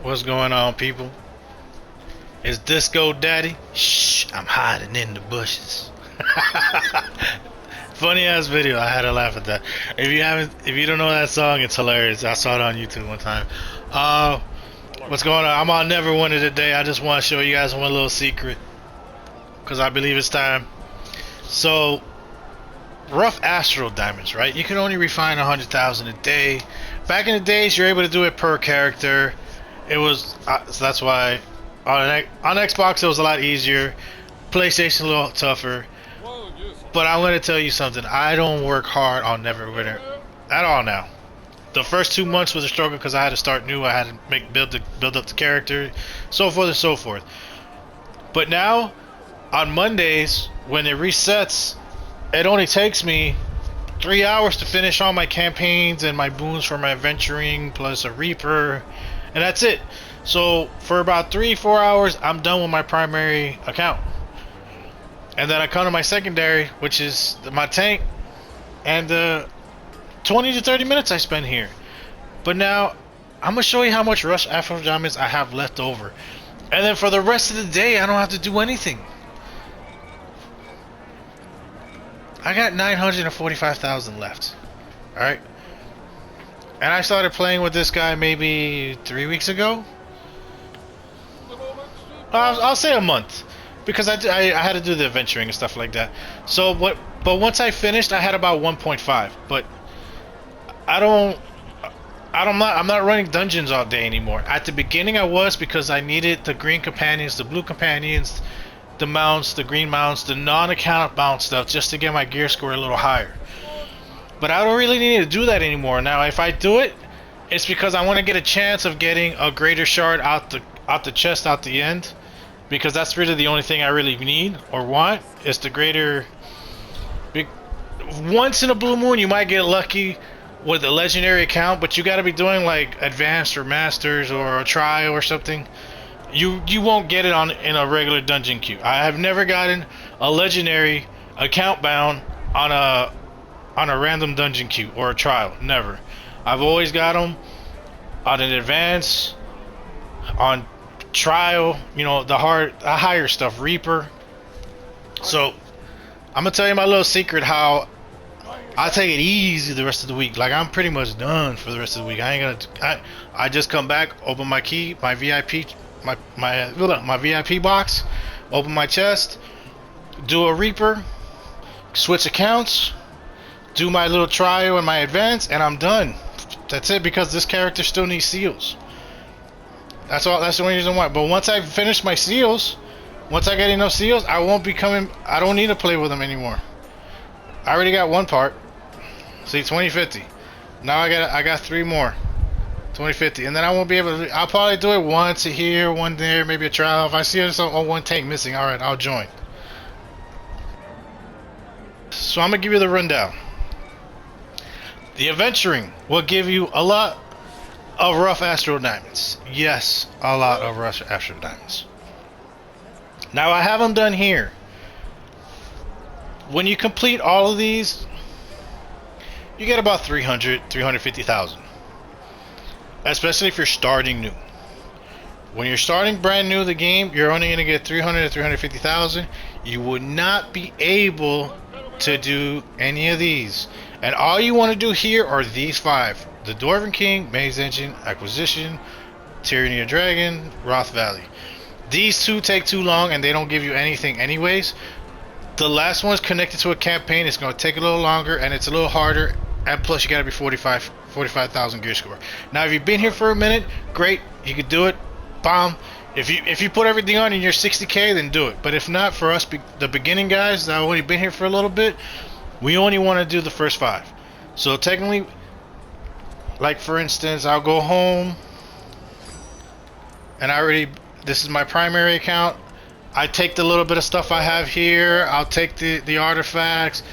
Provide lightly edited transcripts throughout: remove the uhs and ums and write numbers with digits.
What's going on, people? Is Disco Daddy? Shh, I'm hiding in the bushes. Funny ass video. I had to laugh at that. If you don't know that song, it's hilarious. I saw it on YouTube one time. Uh, what's going on? I'm on Neverwinter today. I just want to show you guys one little secret because I believe it's time. So, rough astral diamonds, right? You can only refine 100,000 a day. Back in the days, you're able to do it per character. It was so that's why on Xbox it was a lot easier. PlayStation a little tougher. But I'm gonna tell you something. I don't work hard on Neverwinter at all now. The first 2 months was a struggle because I had to start new. I had to build up the character, so forth and so forth. But now, on Mondays when it resets, it only takes me 3 hours to finish all my campaigns and my boons for my adventuring, plus a Reaper, and that's it. So for about 3-4 hours, I'm done with my primary account, and then I come to my secondary, which is my tank, and the 20 to 30 minutes I spend here. But now I'm gonna show you how much Rush Afro Diamonds I have left over, and then for the rest of the day, I don't have to do anything. I got 945,000 left. Alright. And I started playing with this guy maybe 3 weeks ago. I'll say a month. Because I had to do the adventuring and stuff like that. So but once I finished, I had about 1.5. But I'm not running dungeons all day anymore. At the beginning I was, because I needed the green companions, the blue companions, the mounts, the green mounts, the non-account mount stuff, just to get my gear score a little higher. But I don't really need to do that anymore. Now if I do it, it's because I want to get a chance of getting a greater shard out the chest out the end, because that's really the only thing I really need or want, is the greater. Once in a blue moon you might get lucky with a legendary account, but you got to be doing like advanced or masters or a trial or something. You won't get it in a regular dungeon queue. I have never gotten a legendary account bound on a random dungeon queue or a trial. Never. I've always got them on an advance, on trial. You know, the higher stuff, Reaper. So I'm gonna tell you my little secret how I take it easy the rest of the week. Like, I'm pretty much done for the rest of the week. I ain't gonna. I just come back, open my key, my VIP, my VIP box, open my chest, do a Reaper, switch accounts, do my little trial and my advance, and I'm done. That's it, because this character still needs seals. That's all. That's the only reason why. But once I finish my seals, once I get enough seals, I won't be coming. I don't need to play with them anymore. I already got one part. See, 2050. Now I got 3 more. 2050, and then I won't be able to. I'll probably do it once here, one there, maybe a trial. If I see there's one tank missing, all right, I'll join. So I'm gonna give you the rundown. The adventuring will give you a lot of rough astral diamonds. Yes, a lot of rough astral diamonds. Now I have them done here. When you complete all of these, you get about 350,000. Especially if you're starting new. When you're starting brand new the game, you're only going to get 300 to 350,000. You would not be able to do any of these. And all you want to do here are these 5. The Dwarven King, Maze Engine, Acquisition, Tyranny of Dragon, Wrath Valley. These 2 take too long and they don't give you anything anyways. The last one's connected to a campaign. It's going to take a little longer and it's a little harder. And plus you got to be 45,000 gear score. Now if you've been here for a minute, great, you could do it. Bomb. If you put everything on and you're 60k, then do it. But if not, for us the beginning guys that have only been here for a little bit, we only want to do the first 5. So technically, like for instance, I'll go home and this is my primary account. I take the little bit of stuff I have here. I'll take the artifacts,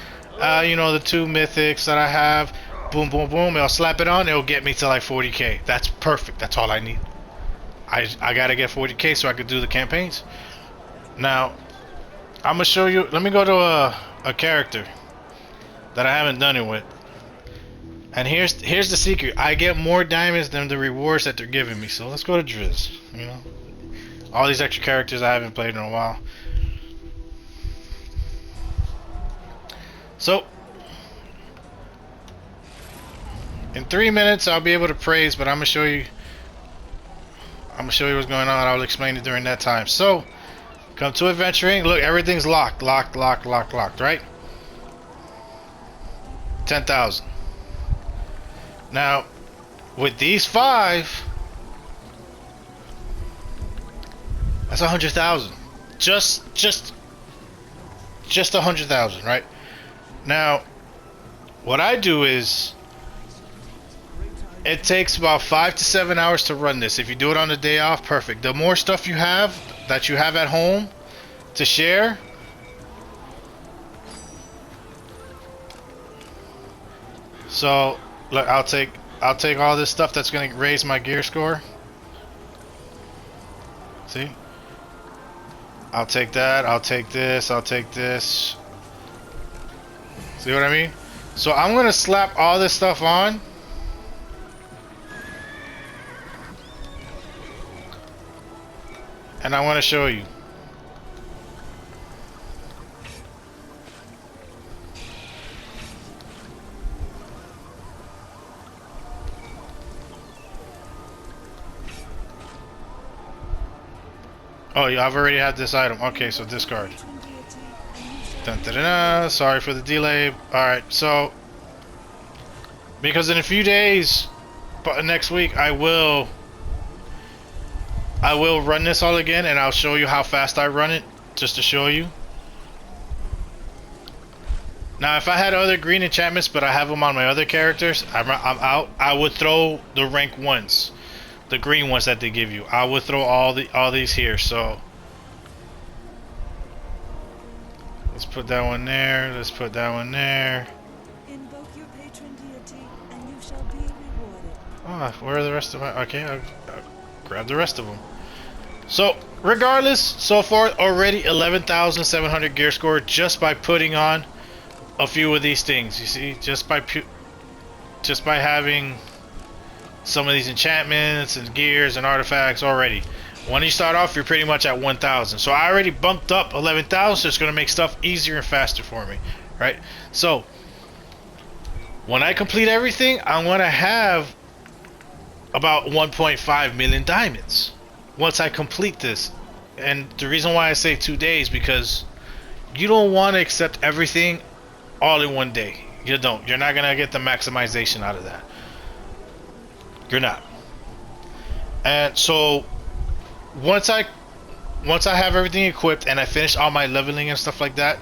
you know, the 2 mythics that I have. Boom, boom, boom. I'll slap it on. It'll get me to like 40k. That's perfect. That's all I need. I gotta get 40k so I could do the campaigns. Now, I'm gonna show you. Let me go to a character that I haven't done it with, And here's the secret. I get more diamonds than the rewards that they're giving me. So let's go to Driz. You know, all these extra characters I haven't played in a while. So in 3 minutes I'll be able to praise, but I'm gonna show you. I'm gonna show you what's going on. I'll explain it during that time. So come to adventuring. Look, everything's locked, right? 10,000. Now, with these 5, that's 100,000. Just 100,000, right? Now, what I do is, it takes about 5 to 7 hours to run this. If you do it on the day off, perfect. The more stuff you have that you have at home to share, so look, I'll take all this stuff that's gonna raise my gear score. See? I'll take that, I'll take this, I'll take this. See what I mean? So I'm gonna slap all this stuff on. And I want to show you. Oh, yeah, I've already had this item. Okay, so discard. Dun, dun, dun, dun. Sorry for the delay. Alright, so because in a few days, but next week, I will run this all again, and I'll show you how fast I run it, just to show you. Now, if I had other green enchantments, but I have them on my other characters, I'm out. I would throw the rank ones, the green ones that they give you. I would throw all these here. So let's put that one there. Let's put that one there. Invoke your patron deity, and you shall be rewarded. Ah, where are the rest of my? Okay, I'll grab the rest of them. So regardless, so far already 11,700 gear score just by putting on a few of these things. You see, just by having some of these enchantments and gears and artifacts already. When you start off, you're pretty much at 1,000. So I already bumped up 11,000. So it's going to make stuff easier and faster for me, right? So when I complete everything, I'm going to have about 1.5 million diamonds once I complete this. And the reason why I say 2 days, because you don't want to accept everything all in one day. You don't. You're not going to get the maximization out of that. You're not. And so once I have everything equipped and I finish all my leveling and stuff like that,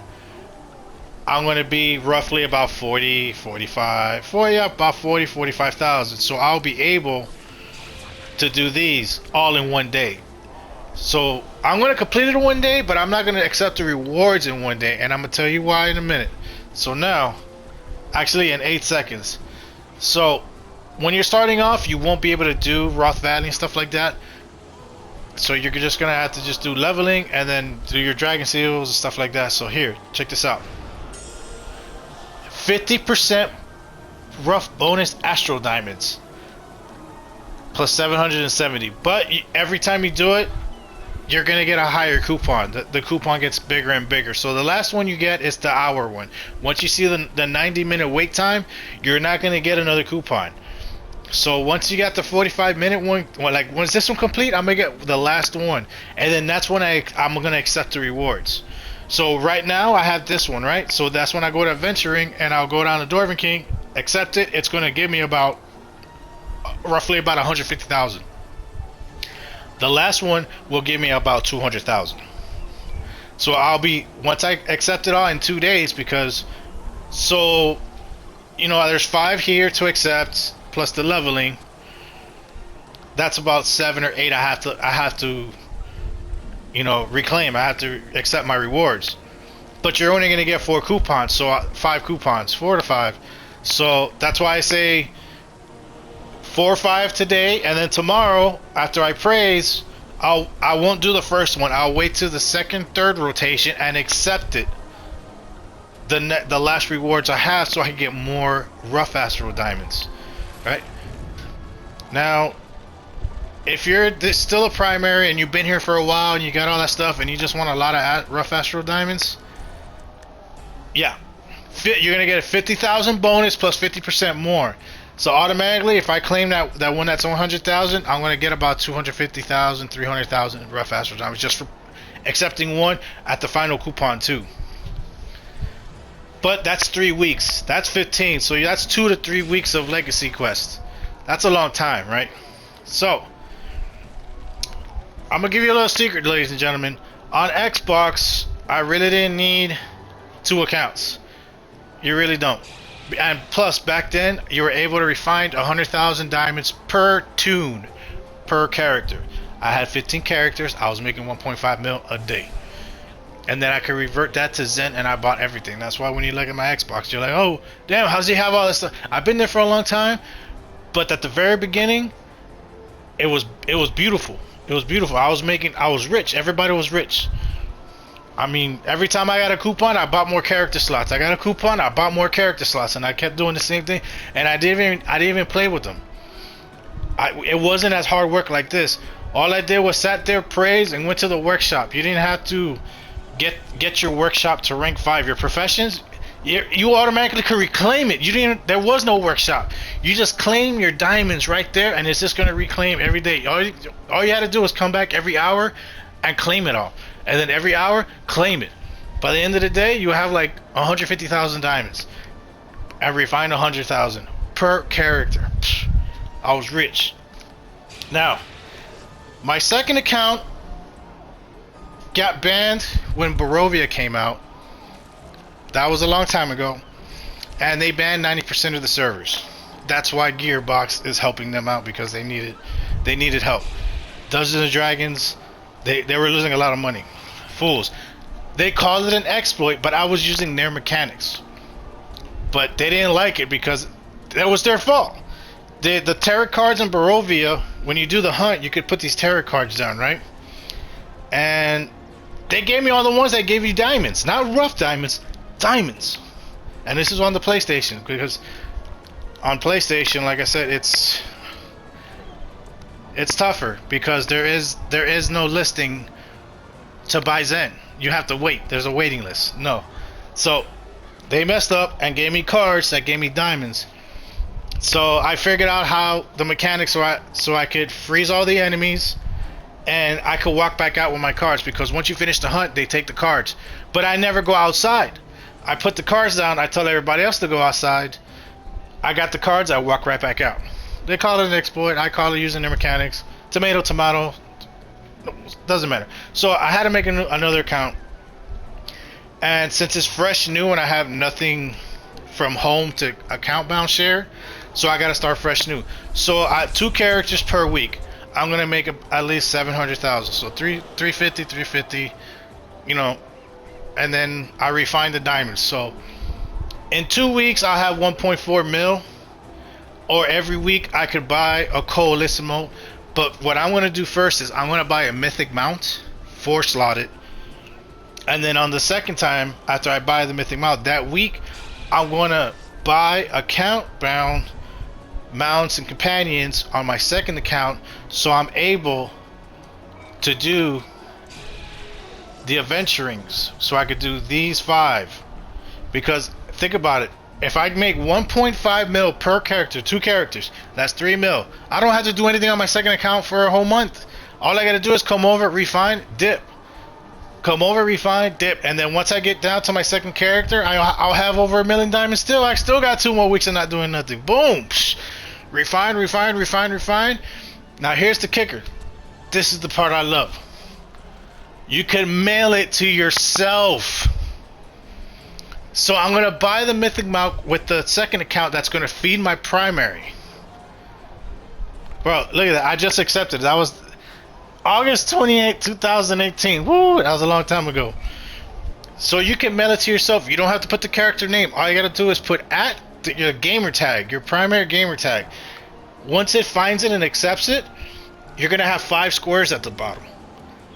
I'm going to be roughly about 45,000. So I'll be able to do these all in one day. So I'm going to complete it in one day, but I'm not going to accept the rewards in one day, and I'm going to tell you why in a minute. So now, actually in 8 seconds. So when you're starting off, you won't be able to do Roth Valley and stuff like that. So you're just going to have to just do leveling and then do your dragon seals and stuff like that. So here, check this out. 50% rough bonus astro diamonds plus 770, but every time you do it, you're gonna get a higher coupon. The coupon gets bigger and bigger. So the last one you get is the hour one. Once you see the 90-minute wait time, you're not gonna get another coupon. So once you got the 45-minute one, like once this one complete, I'm gonna get the last one, and then that's when I'm gonna accept the rewards. So right now I have this one, right? So that's when I go to adventuring and I'll go down to Dwarven King, accept it. It's gonna give me about roughly about 150,000. The last one will give me about 200,000. So I'll be, once I accept it all in 2 days, because so you know there's 5 here to accept plus the leveling. That's about 7 or 8 I have to you know reclaim. I have to accept my rewards. But you're only gonna get 4 coupons, so 5 coupons, 4 to 5. So that's why I say 4 or 5 today, and then tomorrow after I praise, I won't do the first one. I'll wait till the second, third rotation and accept it. the last rewards I have, so I can get more rough astro diamonds. Right now, if you're still a primary and you've been here for a while and you got all that stuff and you just want a lot of rough astro diamonds, yeah, you're gonna get a 50,000 bonus plus 50% more. So automatically, if I claim that one that's 100,000, I'm gonna get about 250,000, 300,000 rough astro diamonds just for accepting one at the final coupon too. But that's 3 weeks. That's 15. So that's 2 to 3 weeks of legacy quest. That's a long time, right? So I'm gonna give you a little secret, ladies and gentlemen. On Xbox, I really didn't need 2 accounts. You really don't. And plus, back then, you were able to refine 100,000 diamonds per toon, per character. I had 15 characters. I was making 1.5 mil a day. And then I could revert that to Zen, and I bought everything. That's why when you look at my Xbox, you're like, oh, damn, how does he have all this stuff? I've been there for a long time, but at the very beginning, it was beautiful. It was beautiful. I was rich. Everybody was rich. I mean, every time I got a coupon, I bought more character slots. I got a coupon, I bought more character slots, and I kept doing the same thing. And I didn't even play with them. It wasn't as hard work like this. All I did was sat there, praised, and went to the workshop. You didn't have to get your workshop to rank 5. Your professions, you automatically could reclaim it. There was no workshop. You just claim your diamonds right there, and it's just gonna reclaim every day. All you had to do was come back every hour and claim it all. And then every hour, claim it. By the end of the day, you have like 150,000 diamonds. I refined 100,000 per character. I was rich. Now, my second account got banned when Barovia came out. That was a long time ago. And they banned 90% of the servers. That's why Gearbox is helping them out, because they needed help. Dungeons and Dragons, they were losing a lot of money. Fools. They called it an exploit, but I was using their mechanics. But they didn't like it because that was their fault. The tarot cards in Barovia, when you do the hunt, you could put these tarot cards down, right? And they gave me all the ones that gave you diamonds. Not rough diamonds, diamonds. And this is on the PlayStation, because on PlayStation, like I said, it's tougher because there is no listing to buy Zen. You have to wait. There's a waiting list. No. So they messed up and gave me cards that gave me diamonds. So I figured out how the mechanics so I could freeze all the enemies and I could walk back out with my cards, because once you finish the hunt, they take the cards. But I never go outside. I put the cards down, I tell everybody else to go outside. I got the cards, I walk right back out. They call it an exploit, I call it using their mechanics. Tomato, tomato, doesn't matter. So I had to make another account. And since it's fresh new and I have nothing from home to account bound share, so I gotta start fresh new. So 2 characters per week. I'm gonna make at least 700,000. So 350, you know, and then I refine the diamonds. So in 2 weeks I'll have 1.4 mil. Or every week I could buy a Coalissimo. But what I'm gonna do first is I'm gonna buy a mythic mount, 4 slotted. And then on the second time, after I buy the mythic mount that week, I'm gonna buy account bound mounts and companions on my second account, so I'm able to do the adventurings. So I could do these 5. Because think about it, if I make 1.5 mil per character, 2 characters, that's 3 mil. I don't have to do anything on my second account for a whole month. All I gotta do is come over, refine, dip. Come over, refine, dip, and then once I get down to my second character, I'll have over 1 million diamonds still. I still got 2 more weeks of not doing nothing. Boom! Psh. Refine, refine, refine, refine. Now here's the kicker. This is the part I love. You can mail it to yourself. So I'm going to buy the mythic mount with the second account that's going to feed my primary. Bro, look at that. I just accepted. That was August 28, 2018. Woo! That was a long time ago. So you can mail it to yourself. You don't have to put the character name. All you got to do is put at your gamer tag, your primary gamer tag. Once it finds it and accepts it, you're going to have 5 squares at the bottom.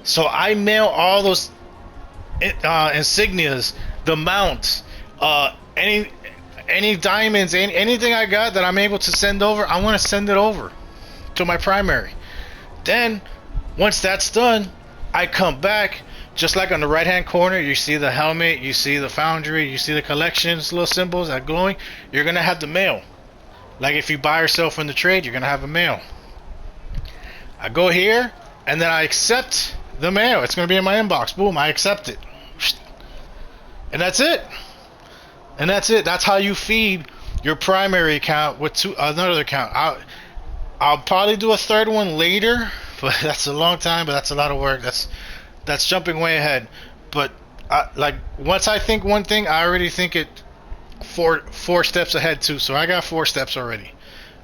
So I mail all those insignias, the mounts, Any diamonds, anything I got that I'm able to send over, I want to send it over to my primary. Then, once that's done, I come back. Just like on the right hand corner, you see the helmet, you see the foundry, you see the collections, little symbols that glowing. You're gonna have the mail. Like if you buy or sell from the trade, you're gonna have a mail. I go here, and then I accept the mail. It's gonna be in my inbox. Boom, I accept it. And that's it. And that's it. That's how you feed your primary account with another account. I'll probably do a third one later, but that's a long time. But that's a lot of work. That's jumping way ahead. But like once I think one thing, I already think it four steps ahead too. So I got 4 steps already.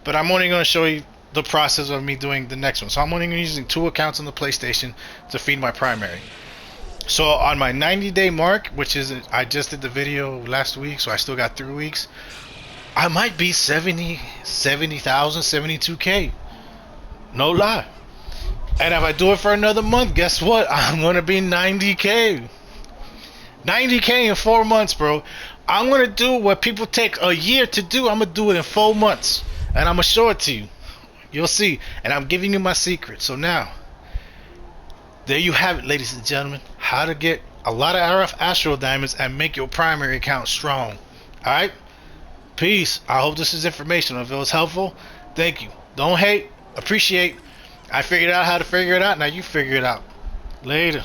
But I'm only going to show you the process of me doing the next one. So I'm only using 2 accounts on the PlayStation to feed my primary. So on my 90-day mark, which is, I just did the video last week, so I still got 3 weeks. I might be 70,000, 72K. No lie. And if I do it for another month, guess what? I'm gonna be 90K. 90K in 4 months, bro. I'm gonna do what people take a year to do. I'm gonna do it in 4 months, and I'm gonna show it to you. You'll see. And I'm giving you my secret. So now, there you have it, ladies and gentlemen. How to get a lot of RF Astro Diamonds and make your primary account strong. Alright? Peace. I hope this is informational. If it was helpful, thank you. Don't hate. Appreciate. I figured out how to figure it out. Now you figure it out. Later.